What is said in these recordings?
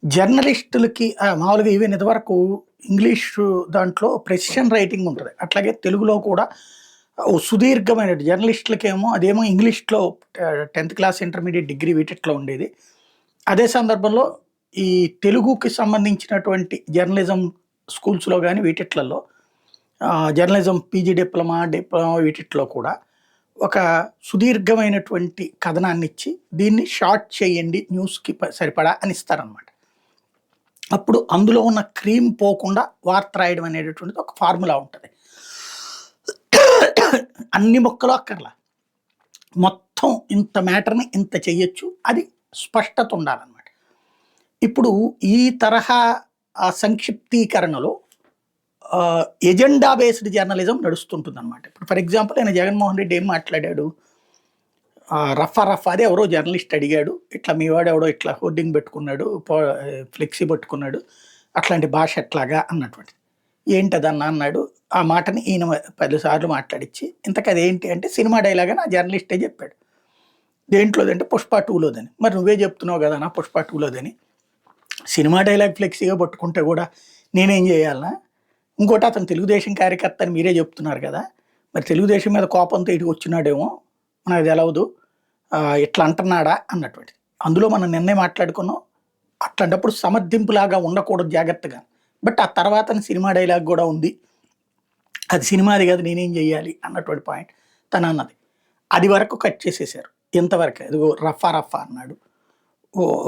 జర్నలిస్టులకి మామూలుగా ఈవెన్ ఇదివరకు ఇంగ్లీషు దాంట్లో ప్రెసిషన్ రైటింగ్ ఉంటది. అట్లాగే తెలుగులో కూడా ఓ సుదీర్ఘమైన జర్నలిస్టులకేమో అదేమో ఇంగ్లీష్‌లో 10థ్ క్లాస్, ఇంటర్మీడియేట్, డిగ్రీ వీటిట్లో ఉండేది. అదే సందర్భంలో ఈ తెలుగుకి సంబంధించినటువంటి జర్నలిజం స్కూల్స్‌లో గాని వీటిట్లలో జర్నలిజం పీజీ డిప్లొమా వీటిట్లో కూడా ఒక సుదీర్ఘమైనటువంటి కథనాన్నిచ్చి దీన్ని షార్ట్ చేయండి న్యూస్‌కి సరిపడా అని ఇస్తారనమాట. అప్పుడు అందులో ఉన్న క్రీమ్ పోకుండా వార్త రాయడం అనేటటువంటిది ఒక ఫార్ములా ఉంటది. అన్ని ముక్కలు అక్కర్లా. మొత్తం ఇంత మ్యాటర్‌ని ఇంత చెయ్యొచ్చు. అది స్పష్టత ఉండాలనమాట. ఇప్పుడు ఈ తరహా సంక్షిప్తీకరణలో ఎజెండా బేస్డ్ జర్నలిజం నడుస్తుంటుందనమాట. ఇప్పుడు ఫర్ ఎగ్జాంపుల్ ఆయన జగన్మోహన్ రెడ్డి ఏం మాట్లాడాడు? రఫా అదే ఎవరో జర్నలిస్ట్ అడిగాడు. ఇట్లా మీ వాడెవడో ఇట్లా హోర్డింగ్ పెట్టుకున్నాడు. ఫ్లెక్సీ పట్టుకున్నాడు. అట్లాంటి భాష ఎట్లాగా అన్నటువంటిది. ఏంటదన్నా అన్నాడు. ఆ మాటని ఈయన 10 సార్లు మాట్లాడిచ్చి, ఇంతకు అదేంటి అంటే సినిమా డైలాగ్ అని ఆ జర్నలిస్టే చెప్పాడు. దేంట్లోదంటే 'పుష్ప 2'లోదని. మరి నువ్వే చెప్తున్నావు కదా! 'పుష్ప 2'లోదని. సినిమా డైలాగ్ ఫ్లెక్సీగా పట్టుకుంటే కూడా నేనేం చేయాలనా? ఇంకోటి అతను తెలుగుదేశం కార్యకర్త అని మీరే చెప్తున్నారు కదా! మరి తెలుగుదేశం మీద కోపంతో ఇటు వచ్చినాడేమో మనకు తెలవదు. ఇట్లా అంటున్నాడా అన్నటువంటిది. అందులో మనం నిన్నే మాట్లాడుకున్నాం. అట్లాంటప్పుడు సమర్థింపులాగా ఉండకూడదు జాగ్రత్తగా. బట్ ఆ తర్వాతన సినిమా డైలాగ్ గూడా ఉంది. అది సినిమాది కాదు నేనేం జేయాలి అన్నటువంటి పాయింట్ తనన్నది. అది వరకు కట్ చేసేసారు. ఇంతవరకే. ఇదిగో రఫా అన్నాడు.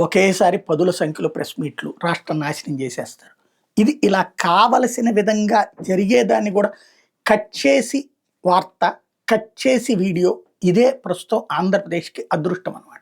ఒకేసారి పదుల సంఖ్యలో ప్రెస్ మీట్లు రాష్ట్రాన్ని నాశనం చేసేస్తారు. ఇది ఇలా కావలసిన విధంగా జరిగేదాన్ని గూడా కట్ చేసి వార్త, కట్ చేసి వీడియో ఇదే ప్రస్తుతం ఆంధ్రప్రదేశ్‌కి అదృష్టం అన్నమాట.